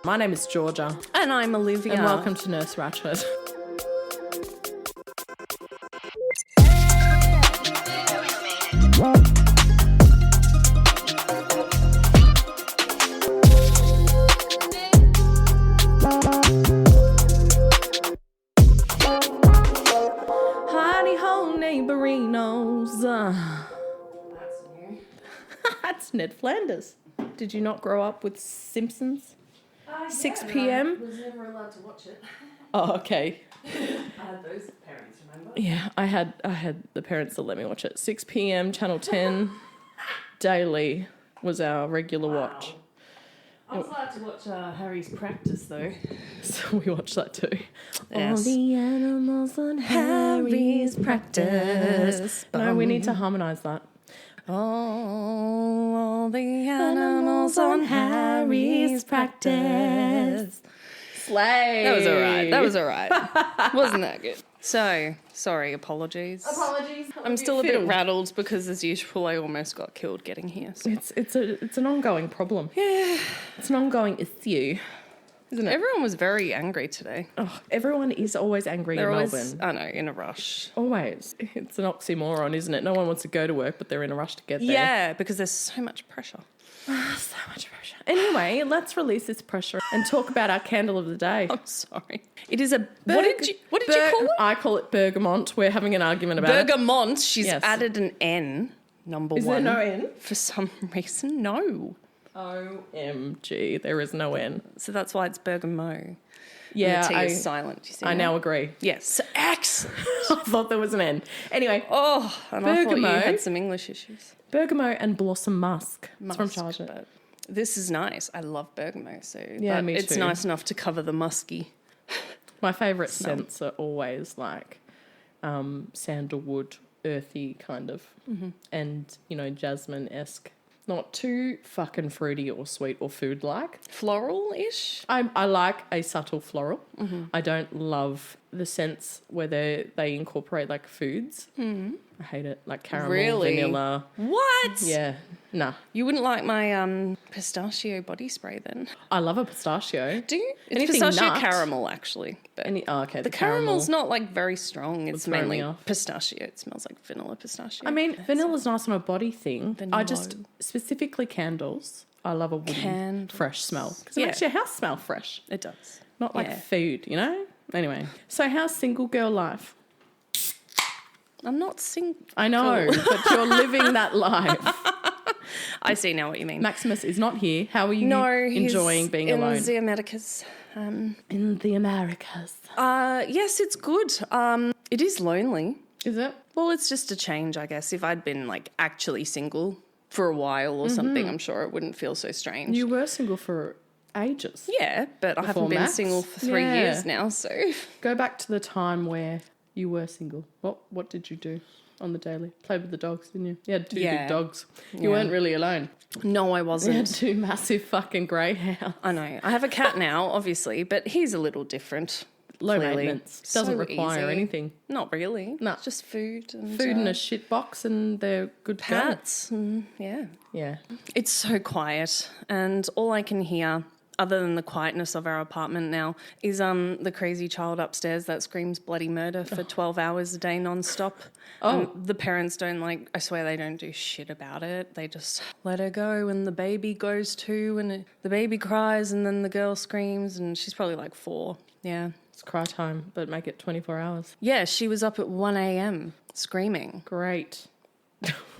My name is Georgia. And I'm Olivia. And welcome to Nurse Ratchet. Howdy ho, neighborinos. That's new. That's Ned Flanders. Did you not grow up with Simpsons? 6 p.m? I was never allowed to watch it. Oh, okay. I had those parents, remember? Yeah, I had the parents that let me watch it. 6 p.m, Channel 10, daily was our regular watch. I was allowed to watch Harry's practice, though. So we watched that too. Yes. All the animals on Harry's practice. No, we need to harmonise that. All the animals on Harry's practice. Slay. That was all right. Wasn't that good? So, sorry, apologies. I'm still a bit rattled because, as usual, I almost got killed getting here. So. It's an ongoing problem. Yeah. It's an ongoing issue, isn't it? Everyone was very angry today. Oh, everyone is always angry in Melbourne. I know, in a rush. Always. It's an oxymoron, isn't it? No one wants to go to work, but they're in a rush to get there. Yeah, because there's so much pressure. So much pressure. Anyway, let's release this pressure and talk about our candle of the day. I'm sorry. It is a... What did you call it? I call it bergamot. We're having an argument about Bergamot. She's Yes. added an N, number Is one. there no N? For some reason, no. OMG, there is no N. So that's why it's bergamot. Yeah, the T is silent. You see I that? now agree. Yes. X. I thought there was an N. Anyway, Oh, and I thought you Bergamot. had some English issues. bergamot and blossom musk. It's from Musk, Charlotte. but this is nice. I love bergamot, so Yeah, but me it's too. nice enough to cover the musky. My favourite scents are always like sandalwood, earthy kind of, and, jasmine-esque. Not too fucking fruity or sweet or food-like. Floral-ish? I like a subtle floral. I don't love the scents where they incorporate like foods. I hate it. Like caramel, vanilla. What? Yeah, nah. You wouldn't like my pistachio body spray then? I love a pistachio. Do you? It's Anything pistachio nut. caramel, actually. But Okay, the caramel's not like very strong. It's throw me mainly off. pistachio. It smells like vanilla pistachio. I mean, vanilla's nice on a body thing. I Vanilla. just, specifically candles, I love a woody, Candles. fresh smell. Because it Yeah. makes your house smell fresh. It does. Not like Yeah. food, Anyway, so how's single girl life? I'm not single. I know, but you're living that life. I see now what you mean. Maximus is not here. How are you he's enjoying being in alone? the Americas. In the Americas. Yes, it's good. It is lonely. Is it? Well, it's just a change, I guess. If I'd been like actually single for a while or something, I'm sure it wouldn't feel so strange. You were single for ages. Yeah, but I haven't Before been Max? single for 3 Yeah. years now, so... Go back to the time where you were single. What did you do on the daily? Played with the dogs, didn't you? You had two Yeah. big dogs. You Yeah. weren't really alone. No, I You had wasn't. two massive fucking greyhounds. I know. I have a cat now, obviously, but he's a little different. Low clearly. maintenance. Doesn't So require easy. anything. Not really. No. It's just food and... Food in a shit box and they're good to go. cats. And, yeah. Yeah. It's so quiet, and all I can hear, other than the quietness of our apartment now, is the crazy child upstairs that screams bloody murder for 12 hours a day non-stop. The parents don't I swear they don't do shit about it. They just let her go, and the baby goes too, and the baby cries, and then the girl screams, and she's probably like 4. Yeah. It's cry time, but make it 24 hours. Yeah, she was up at 1 a.m. screaming. Great.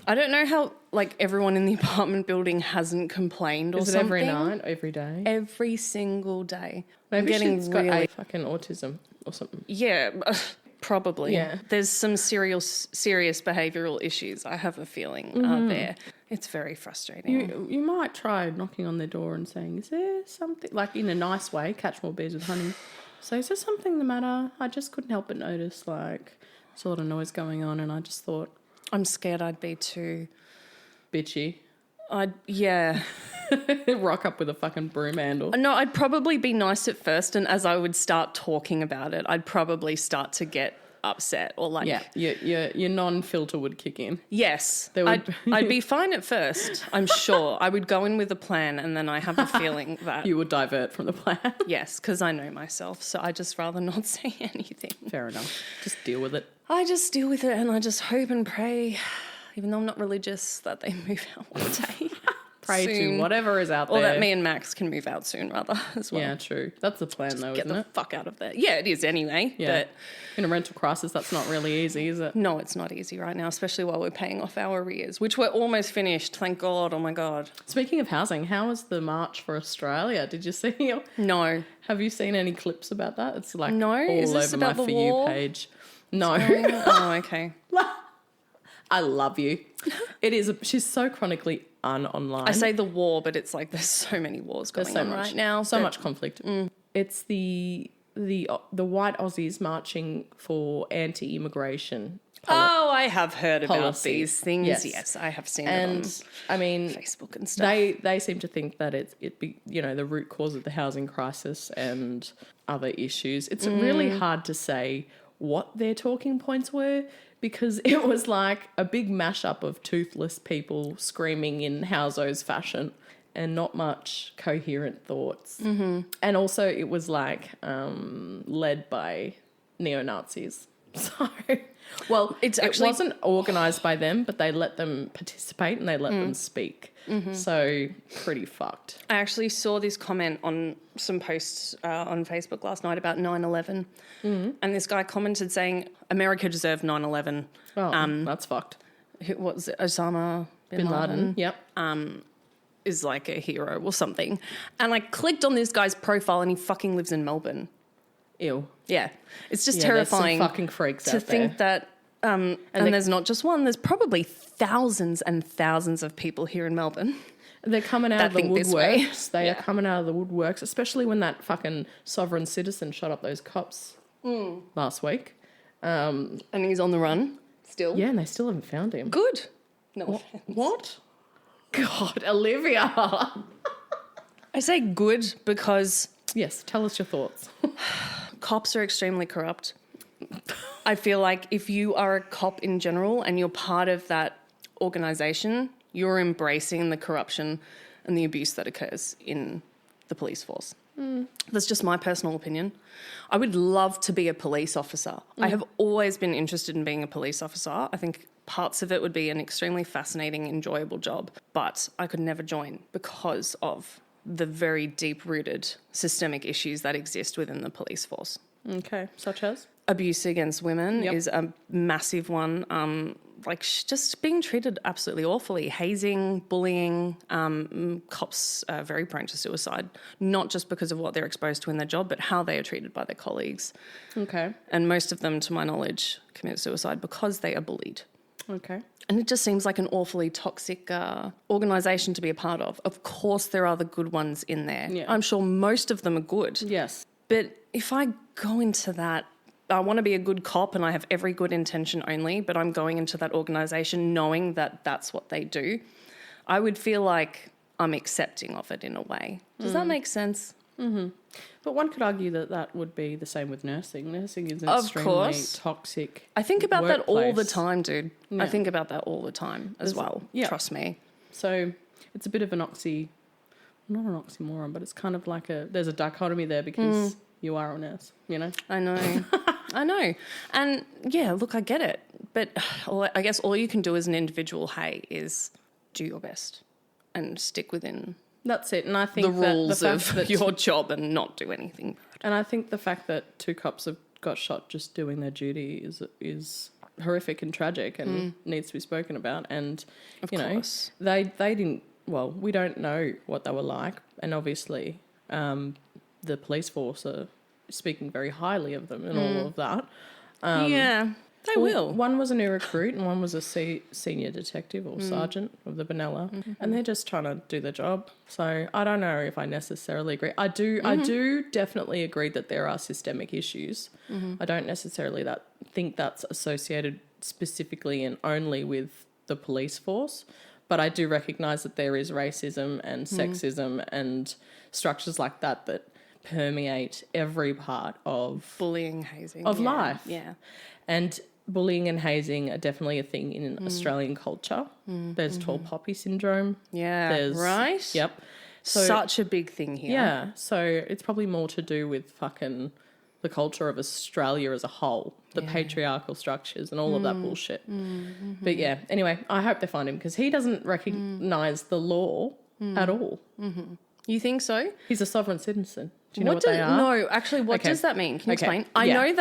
I don't know how, everyone in the apartment building hasn't complained or Is it something. every night, every day? Every single day. Maybe I'm getting she's got really... a fucking autism or something. Yeah, probably. Yeah. There's some serious behavioural issues, I have a feeling, there. It's very frustrating. You might try knocking on their door and saying, is there something, in a nice way, catch more bees with honey. So is there something the matter? I just couldn't help but notice, there's a lot of noise going on, and I just thought... I'm scared I'd be too... Bitchy. Yeah. Rock up with a fucking broom handle. No, I'd probably be nice at first, and as I would start talking about it, I'd probably start to get upset or like... Yeah, your non-filter would kick in. Yes. I'd be fine at first, I'm sure. I would go in with a plan and then I have a feeling that... You would divert from the plan. Yes, because I know myself, so I just rather not say anything. Fair enough. Just deal with it. I just deal with it and I just hope and pray, even though I'm not religious, that they move out one day. Pray soon. to whatever is out there. Or that me and Max can move out soon, rather, as well. Yeah, true. That's the plan, though, Get isn't the it? fuck out of there. Yeah, it is anyway. Yeah. But in a rental crisis, that's not really easy, is it? no, it's not easy right now, especially while we're paying off our arrears, which we're almost finished. Thank God. Oh, my God. Speaking of housing, how was the March for Australia? Did you see? No. Have you seen any clips about that? It's like No? all Is this over my about the For war? You page. No. Oh, okay. I love you. It is. She's so chronically online. I say the war, but it's like there's so many wars going on right now. So much conflict. It's the white Aussies marching for anti-immigration. Oh, I have heard about policy. these things. Yes. Yes, I have seen it And on I mean, Facebook and stuff. they seem to think that the root cause of the housing crisis and other issues. It's really hard to say what their talking points were, because it was like a big mashup of toothless people screaming in Houso's fashion and not much coherent thoughts. Mm-hmm. And also it was like led by neo-Nazis. So, well, it wasn't organised by them, but they let them participate and they let them speak. Mm-hmm. So pretty fucked. I actually saw this comment on some posts on Facebook last night about 9/11, and this guy commented saying America deserved 9/11. Oh, that's fucked. Who was it? Osama bin Laden? Yep. Is like a hero or something. And I clicked on this guy's profile and he fucking lives in Melbourne. Ew. Yeah. It's just Yeah, terrifying there's some fucking freaks to out think there. that, and there's not just one, there's probably thousands and thousands of people here in Melbourne. They're coming out of the think this way. woodworks. They are coming out of the woodworks, especially when that fucking sovereign citizen shot up those cops last week. And he's on the run still. Yeah, and they still haven't found him. Good. No offense. What? God, Olivia. I say good because Yes, tell us your thoughts. cops are extremely corrupt. I feel like if you are a cop in general and you're part of that organisation, you're embracing the corruption and the abuse that occurs in the police force. That's just my personal opinion. I would love to be a police officer. I have always been interested in being a police officer. I think parts of it would be an extremely fascinating, enjoyable job, but I could never join because of the very deep-rooted systemic issues that exist within the police force. Okay, such as? Abuse against women is a massive one. Just being treated absolutely awfully. Hazing, bullying, cops are very prone to suicide, not just because of what they're exposed to in their job, but how they are treated by their colleagues. Okay. And most of them, to my knowledge, commit suicide because they are bullied. Okay. And it just seems like an awfully toxic organisation to be a part of. Of course, there are the good ones in there. Yeah. I'm sure most of them are good. Yes. But if I go into that, I want to be a good cop and I have every good intention only, but I'm going into that organisation knowing that that's what they do, I would feel like I'm accepting of it in a way. Does that make sense? Mm-hmm. But one could argue that that would be the same with nursing. Nursing is an Of extremely course. toxic I think about that all the workplace. time, dude. Yeah. I think about that all the time as well. yeah. Trust me. So it's a bit of an not an oxymoron, but it's kind of like there's a dichotomy there because you are a nurse, you know? I know. I know. And yeah, look, I get it. But I guess all you can do as an individual, is do your best and stick within That's it. And I think the rules that the fact of that your job and not do anything. And I think the fact that 2 cops have got shot just doing their duty is horrific and tragic and needs to be spoken about. And, Of you know, course. they didn't, well, we don't know what they were like. And obviously the police force are speaking very highly of them and all of that. Yeah, they will. One was a new recruit and one was a senior detective or sergeant of the Benalla, and they're just trying to do their job. So I don't know if I necessarily agree. I do definitely agree that there are systemic issues. I don't necessarily think that's associated specifically and only with the police force, but I do recognise that there is racism and sexism and structures like that permeate every part of bullying, hazing, life. Yeah. And bullying and hazing are definitely a thing in Australian culture. There's tall poppy syndrome. Yeah, right? Yep. So, such a big thing here. Yeah, so it's probably more to do with fucking the culture of Australia as a whole, the patriarchal structures and all of that bullshit. But yeah, anyway, I hope they find him because he doesn't recognise the law at all. You think so? He's a sovereign citizen. Do you know what they are? No, actually, what does that mean? Can you explain? I know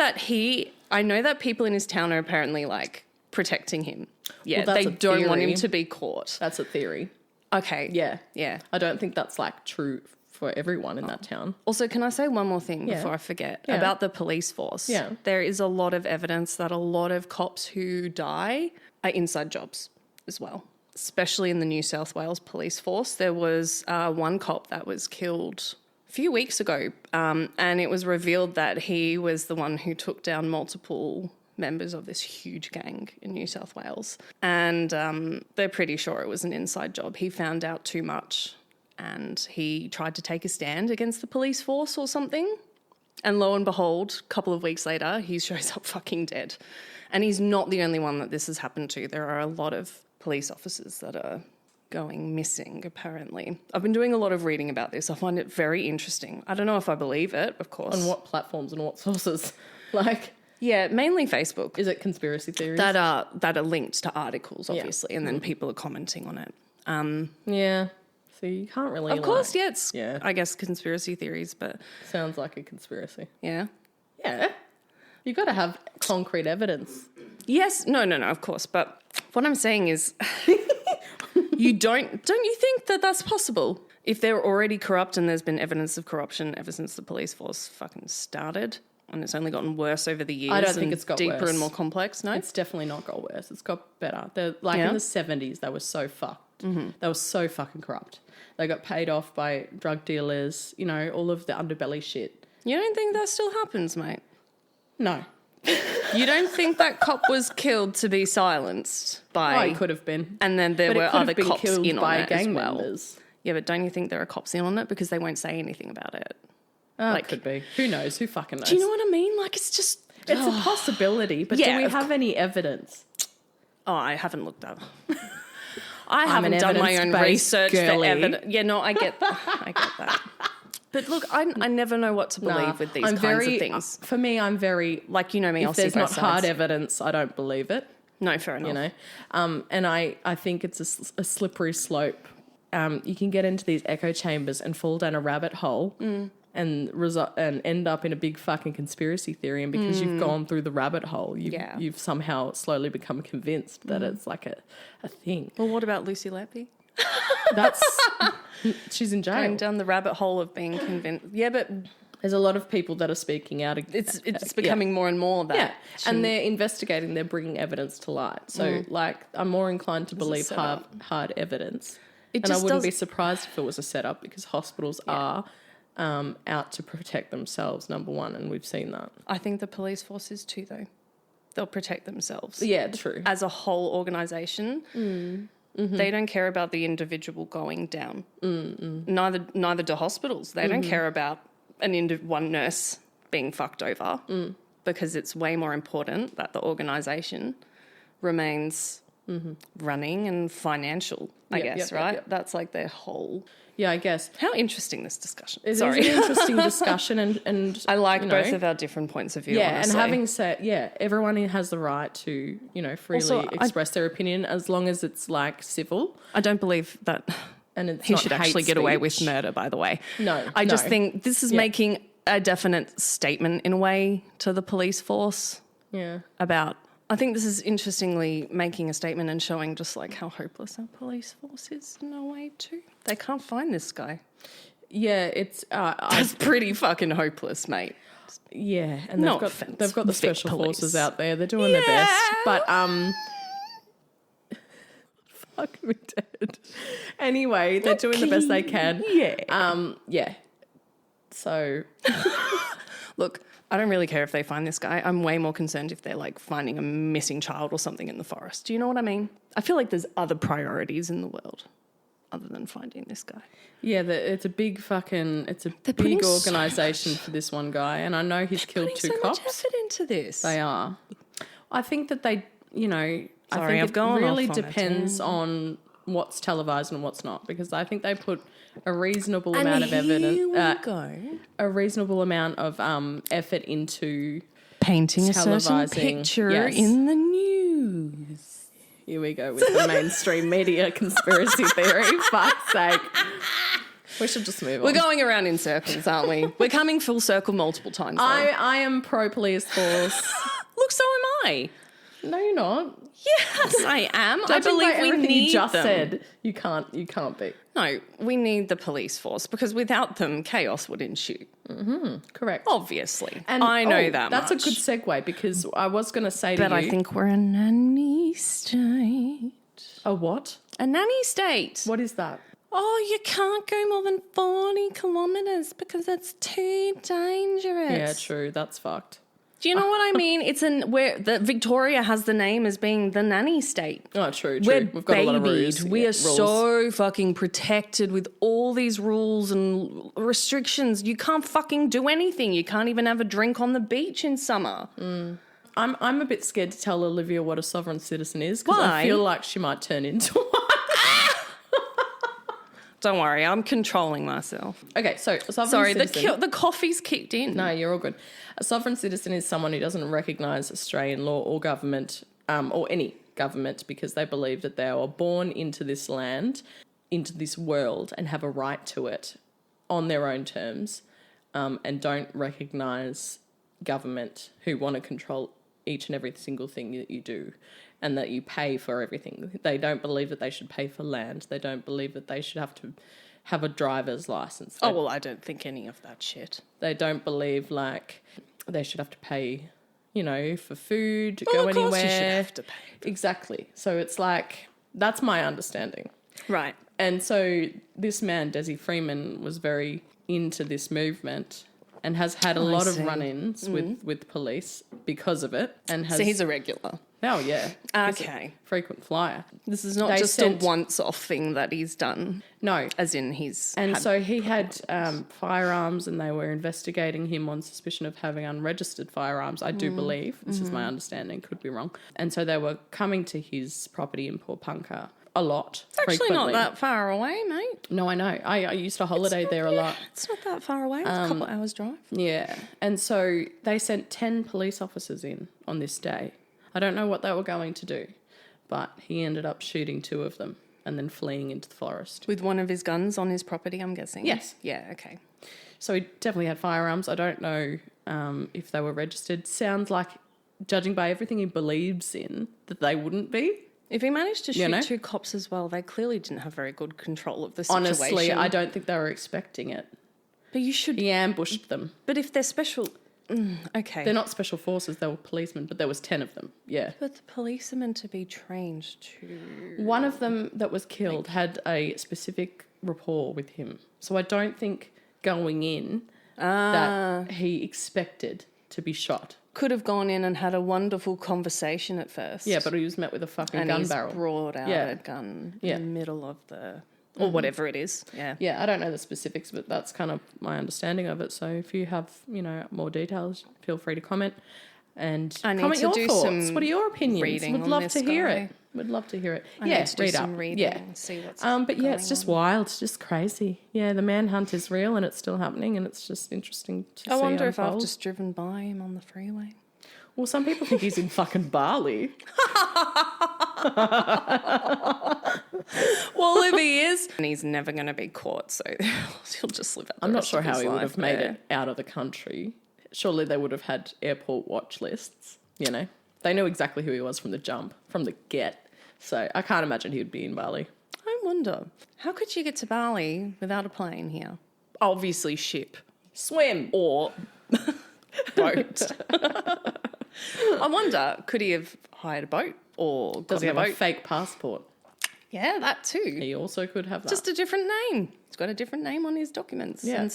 that people in his town are apparently like protecting him. Yeah, Well, they don't want him to be caught. That's a theory. Okay. Yeah. Yeah. I don't think that's like true for everyone in that town. Also, can I say one more thing before I forget about the police force? Yeah. There is a lot of evidence that a lot of cops who die are inside jobs as well, especially in the New South Wales police force. There was one cop that was killed a few weeks ago, and it was revealed that he was the one who took down multiple members of this huge gang in New South Wales. And they're pretty sure it was an inside job. He found out too much and he tried to take a stand against the police force or something. And lo and behold, a couple of weeks later, he shows up fucking dead. And he's not the only one that this has happened to. There are a lot of police officers that are going missing, apparently. I've been doing a lot of reading about this. I find it very interesting. I don't know if I believe it, of course. On what platforms and what sources? Like... Yeah, mainly Facebook. Is it conspiracy theories? That are linked to articles, obviously, and then people are commenting on it. Yeah. So you can't really... Of course, it's, I guess, conspiracy theories, but... Sounds like a conspiracy. Yeah. Yeah. You've got to have concrete evidence. Yes. No, of course. But what I'm saying is don't you think that that's possible? If they're already corrupt and there's been evidence of corruption ever since the police force fucking started... And it's only gotten worse over the years. I don't think it's got deeper worse. and more complex. No, it's definitely not got worse. It's got better. They're like in the 70s, they were so fucked. They were so fucking corrupt. They got paid off by drug dealers. You know, all of the underbelly shit. You don't think that still happens, mate? No. You don't think that cop was killed to be silenced by? Oh, he could have been. And then there were other cops in on it gang as well. members. Yeah, but don't you think there are cops in on it because they won't say anything about it? Like, could be. Who knows? Who fucking knows? Do you know what I mean? Like, it's just... It's a possibility, but do we have any evidence? Oh, I haven't looked up. I haven't done my own research for evidence. Yeah, no, I get that. But look, I never know what to believe with these kinds of things. For me, I'm very... Like, you know me, I'll see both sides. If there's not hard evidence, I don't believe it. No, fair enough. You know? And I think it's a slippery slope. You can get into these echo chambers and fall down a rabbit hole and end up in a big fucking conspiracy theory. And because you've gone through the rabbit hole, you've somehow slowly become convinced that it's like a thing. Well, what about Lucy Lappy? She's in jail. Going down the rabbit hole of being convinced. Yeah, but there's a lot of people that are speaking out. It's becoming more and more that. Yeah, and they're investigating. They're bringing evidence to light. So, I'm more inclined to believe hard evidence. And I wouldn't be surprised if it was a setup because hospitals are out to protect themselves, number one, and we've seen that. I think the police force is too, though. They'll protect themselves. Yeah, true. As a whole organisation, they don't care about the individual going down. Neither do hospitals. They don't care about one nurse being fucked over because it's way more important that the organisation remains running and financial, I guess, right? Yep. That's like their whole... Yeah, I guess. How interesting this discussion. It's an interesting discussion and I like both of our different points of view, honestly. And having said, everyone has the right to, freely also, express their opinion as long as it's like civil. I don't believe that he should actually get away with murder, by the way. No. I just think this is making a definite statement in a way to the police force. Yeah. I think this is interestingly making a statement and showing just like how hopeless our police force is in a way too. They can't find this guy. Yeah, it's... That's pretty fucking hopeless, mate. Yeah, and they've got the special forces out there. They're doing their best. But, fuck me dead. Anyway, they're doing the best they can. Yeah. Yeah. So... Look... I don't really care if they find this guy. I'm way more concerned if they're like finding a missing child or something in the forest. Do you know what I mean? I feel like there's other priorities in the world. other than finding this guy. Yeah, it's a big big organisation for this one guy, and I know he's killed 2 cops. Much effort into this. They are. I think that they, I Sorry, think I've gone really off on a depends on what's televised and what's not, because I think they put a reasonable amount of evidence, a reasonable amount of effort into painting a certain televising. picture Yes. in the news. Here we go with the mainstream media conspiracy theory. Fuck's sake. We should just move on. We're going around in circles, aren't we? We're coming full circle multiple times. I am pro police force. Look, so am I. No, you're not. Yes, I am. I Judging by believe we everything need you just them. said. You can't be. No, we need the police force because without them, chaos would ensue. Correct. Obviously. And I know that that's much. a good segue, because I was going to say to you. But I think we're a nanny state. A what? A nanny state. What is that? Oh, you can't go more than 40 kilometres because it's too dangerous. Yeah, true. That's fucked. Do you know what I mean? It's where Victoria has the name as being the nanny state. Oh, true. We're We've got a lot of babied. rules. We Yeah, are so fucking protected with all these rules and restrictions. You can't fucking do anything. You can't even have a drink on the beach in summer. I'm a bit scared to tell Olivia what a sovereign citizen is, because Why? I feel like she might turn into one. Don't worry, I'm controlling myself. Okay, so a sovereign Sorry, citizen. the coffee's kicked in. No, you're all good. A sovereign citizen is someone who doesn't recognise Australian law or government, or any government, because they believe that they were born into this land, into this world, and have a right to it on their own terms, and don't recognise government who want to control each and every single thing that you do, and that you pay for everything. They don't believe that they should pay for land. They don't believe that they should have to have a driver's license. Oh, well, I don't think any of that shit. They don't believe, like, they should have to pay, for food, to Well, go of course anywhere. you should have to pay. Exactly. So it's like, that's my understanding. Right. And so this man, Desi Freeman, was very into this movement and has had a lot of run-ins with police because of it. And has, So he's a regular. oh, yeah. He's a Okay. frequent flyer. This is not They just sent- a once-off thing that he's done, No. as in he's And had... so he had firearms, and they were investigating him on suspicion of having unregistered firearms, I do believe. This is my understanding, could be wrong. And so they were coming to his property in Port Punker a lot, It's actually frequently. not that far away, mate. No, I know. I used to holiday there a lot. It's not that far away. It's a couple hours drive. Yeah. And so they sent 10 police officers in on this day. I don't know what they were going to do, but he ended up shooting 2 of them and then fleeing into the forest. With one of his guns on his property, I'm guessing. Yes. Yeah, okay. So he definitely had firearms. I don't know if they were registered. Sounds like, judging by everything he believes in, that they wouldn't be. If he managed to shoot know? 2 cops as well, they clearly didn't have very good control of the situation. Honestly, I don't think they were expecting it. But you should... He ambushed them. But if they're special... okay. They're not special forces, they were policemen, but there was 10 of them, yeah. But the police are meant to be trained to... One of them that was killed had a specific rapport with him. So I don't think going in that he expected to be shot. Could have gone in and had a wonderful conversation at first. Yeah, but he was met with a fucking and gun he's barrel. brought out Yeah. a gun Yeah. in the middle of the... Or whatever it is. Yeah. Yeah, I don't know the specifics, but that's kind of my understanding of it. So if you have, more details, feel free to comment. And I need comment to your do thoughts. some What are your opinions? reading Would on love this to hear guy. it. Would love to hear it. I yeah, need to do read some up. reading Yeah. and see what's But yeah, it's going just on. wild. It's just crazy. Yeah, the manhunt is real and it's still happening, and it's just interesting to see. I wonder if I've unfold. just driven by him on the freeway. Well, some people think he's in fucking Bali. Well, if he is... And he's never going to be caught, so he'll just live out the I'm not rest sure of how his he would life have made there. it out of the country. Surely they would have had airport watch lists, They knew exactly who he was from the jump, from the get. So I can't imagine he would be in Bali. I wonder, how could you get to Bali without a plane here? Obviously ship. Swim. Or boat. I wonder, could he have hired a boat or Does he got have a a boat? fake passport? Yeah, that too. He also could have that. Just a different name. He's got a different name on his documents. Yeah.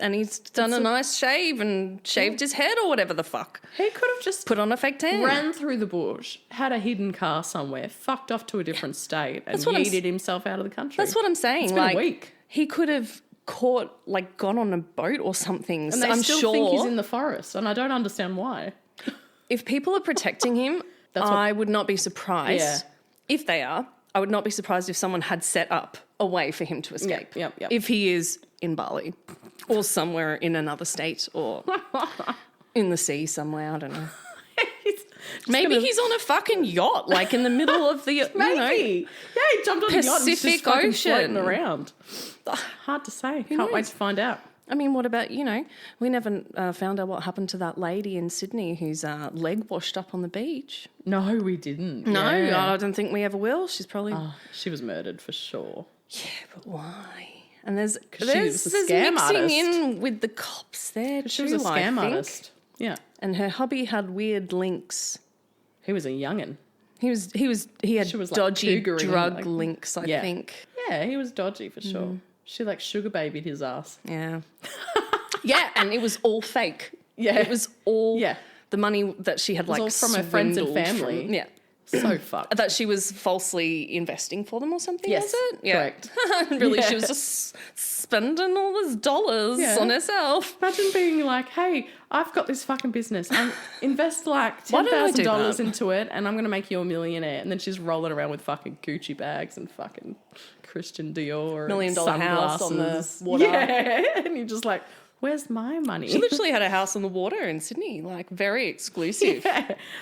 And he's done a nice shave and shaved his head or whatever the fuck. He could have just Put on a fake tan. ran through the bush, had a hidden car somewhere, fucked off to a different state, and yeeted himself out of the country. That's what I'm saying. It's been a week. He could have gone on a boat or something. And they still think he's in the forest, and I don't understand why. If people are protecting him, I would not be surprised. Yeah. If they are, I would not be surprised if someone had set up a way for him to escape. Yep. If he is in Bali or somewhere in another state or in the sea somewhere, I don't know. Maybe he's on a fucking yacht, like in the middle of the Maybe. Yeah, he jumped on a yacht and he's just fucking floating Ocean. around. Hard to say. Can't wait to find out. I mean, what about, we never found out what happened to that lady in Sydney whose leg washed up on the beach. No, we didn't. No, Yeah. I don't think we ever will. She's probably... She was murdered for sure. Yeah, but why? And there's was a scam mixing artist. in with the cops there too, She was a scam I think. artist. Yeah. And her hubby had weird links. He was a young'un. He had She was, like, dodgy cougaring, drug like- links, I Yeah. think. Yeah, he was dodgy for sure. She sugar babied his ass. Yeah. Yeah, and it was all fake. Yeah. It was all Yeah. the money that she had all from her friends and swindled family. from- yeah. So fucked. That she was falsely investing for them or something, Yes, was it? Yeah. correct. Really, Yeah. she was just spending all those dollars Yeah. on herself. Imagine being like, hey, I've got this fucking business. Invest like Why don't I do $10,000 that? into it and I'm going to make you a millionaire. And then she's rolling around with fucking Gucci bags and fucking Christian Dior $1 million and house on the sunglasses. water. Yeah. And you're just like, where's my money? She literally had a house on the water in Sydney, like very exclusive.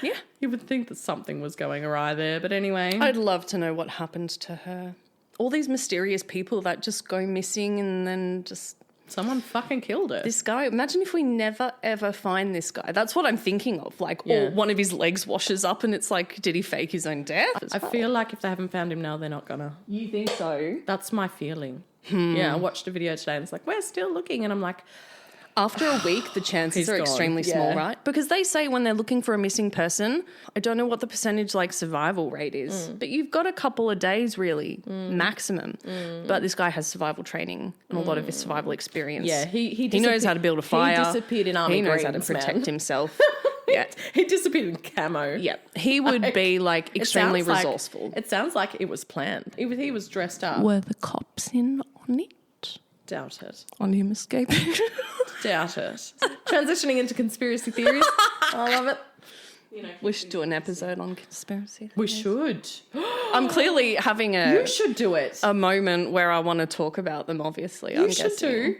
Yeah. You would think that something was going awry there. But anyway. I'd love to know what happened to her. All these mysterious people that just go missing and then just... Someone fucking killed her. This guy, imagine if we never ever find this guy. That's what I'm thinking of. Like, Yeah. or one of his legs washes up and it's like, did he fake his own death? I feel like if they haven't found him now, they're not gonna. You think so? That's my feeling. Yeah, I watched a video today and it's like, we're still looking. And I'm like, After a week, the chances He's are gone. extremely Yeah. small, right? Because they say when they're looking for a missing person, I don't know what the percentage like survival rate is, but you've got a couple of days really, maximum. But this guy has survival training and a lot of his survival experience. yeah, he knows how to build a fire. He disappeared in army He knows how to greens, protect man. himself. Yeah. He disappeared in camo. Yeah. He would be like extremely It sounds like- resourceful. It sounds like it was planned. He was dressed up. Were the cops in on it? Doubt it. On him escaping? Doubt it. Transitioning into conspiracy theories. I love it. We should do an episode on conspiracy. We should. I'm clearly having You should do it. a moment where I want to talk about them, obviously. You I'm should guessing. do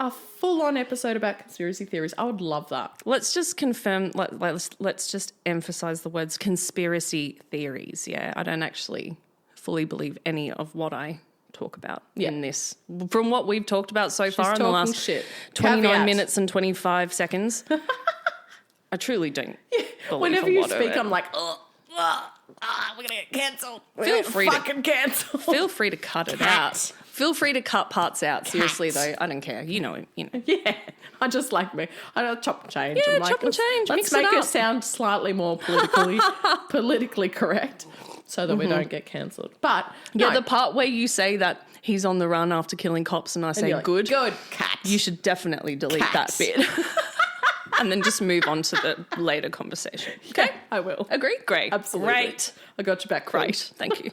a full-on episode about conspiracy theories. I would love that. Let's just confirm, let's just emphasize the words conspiracy theories. Yeah, I don't actually fully believe any of what I talk about in this. From what we've talked about so far in the last shit. 29 Caveat. minutes and 25 seconds, I truly don't believe Whenever a you lot of speak, it. I'm like, we're going to get cancelled. Feel free to- fucking cancelled. Feel free to cut it out. Feel free to cut parts out. Seriously, though, I don't care. You know it. You know. Yeah, I just like me. I don't chop and change. Yeah, I'm like, chop and change, Let's mix it make it up. sound slightly more politically correct, so that we don't get cancelled. But Yeah, no. the part where you say that he's on the run after killing cops, and I say you're like, good. good cat. You should definitely delete Cat. that bit. And then just move on to the later conversation. Okay? I will. Agree? Great. Absolutely. Great. I got your back. Great. Great. Thank you.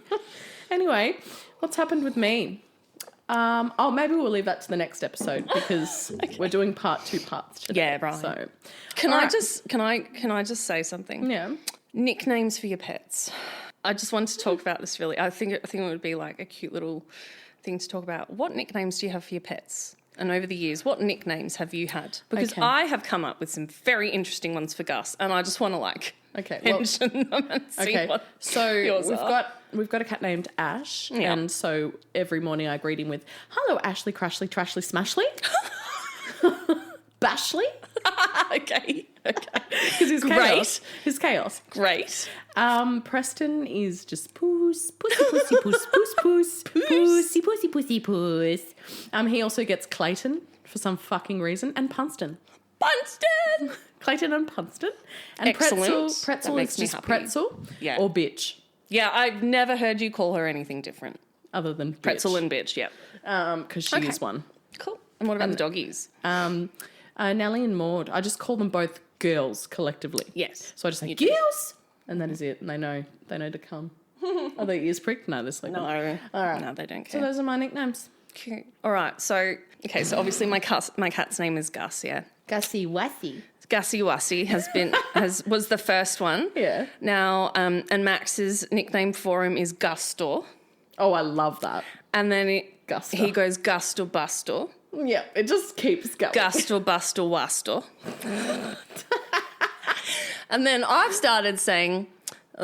Anyway, what's happened with me? Maybe we'll leave that to the next episode because we're doing part 2 parts today. Yeah, right. So, Can All I right. just say something? yeah. Nicknames for your pets. I just wanted to talk about this really. I think it would be like a cute little thing to talk about. What nicknames do you have for your pets? And over the years, what nicknames have you had? Because Okay. I have come up with some very interesting ones for Gus, and I just want to Okay. Well, mention them and see okay. what So yours are. we've got a cat named Ash, Yeah. and so every morning I greet him with "Hello, Ashley, Crashly, Trashly, Smashly." Bashley, Okay. because he's Great. chaos. He's chaos. Great. Preston is just puss, pussy, pussy, puss, puss, puss, pussy, pussy, pussy, puss. He also gets Clayton for some fucking reason, and Punston. Bunston. Clayton and Punston. And Excellent. Pretzel That makes is me just happy. pretzel Yeah. or bitch. Yeah, I've never heard you call her anything different. Other than bitch. Pretzel and bitch, yep. Because she is one. Cool. And what about the doggies? Nellie and Maud. I just call them both girls collectively. Yes. So I just say, girls! And that is it. And they know to come. Are their ears pricked? No, they're sleeping. No. All right. No, they don't So care. those are my nicknames. Cute. All right. So obviously my cat's name is Gus, yeah. Gussie Wassy. Gussie Wassy was the first one. Yeah. Now, and Max's nickname for him is Gustor. Oh, I love that. And then Guster. he goes Gustor Bustor. Yeah, it just keeps going. Gustor Bustor Wastor. And then I've started saying,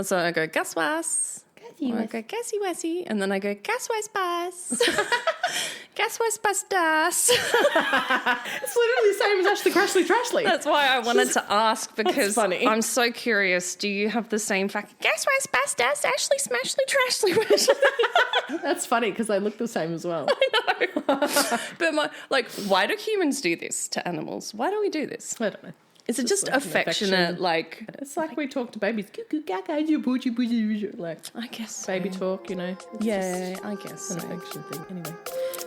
so I go Gus Was. I go Gussie Wassy. And then I go Gus Was Bus. Gus Was Bus Das. It's literally the same as Ashley Crashly Trashly. That's why I wanted to ask, because funny. I'm so curious. Do you have the same fact? Gus Was Bus Das Ashley Smashly Trashly. That's funny because they look the same as well. I know. But why do humans do this to animals? Why do we do this? I don't know. Is it just affectionate, like... It's like we talk to babies. Like, I guess baby talk, you know. It's Yeah, I guess an so. affection thing. Anyway.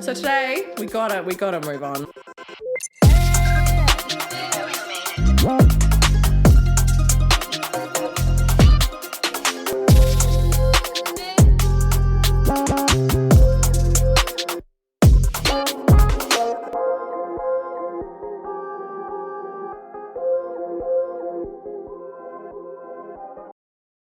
So today we gotta move on.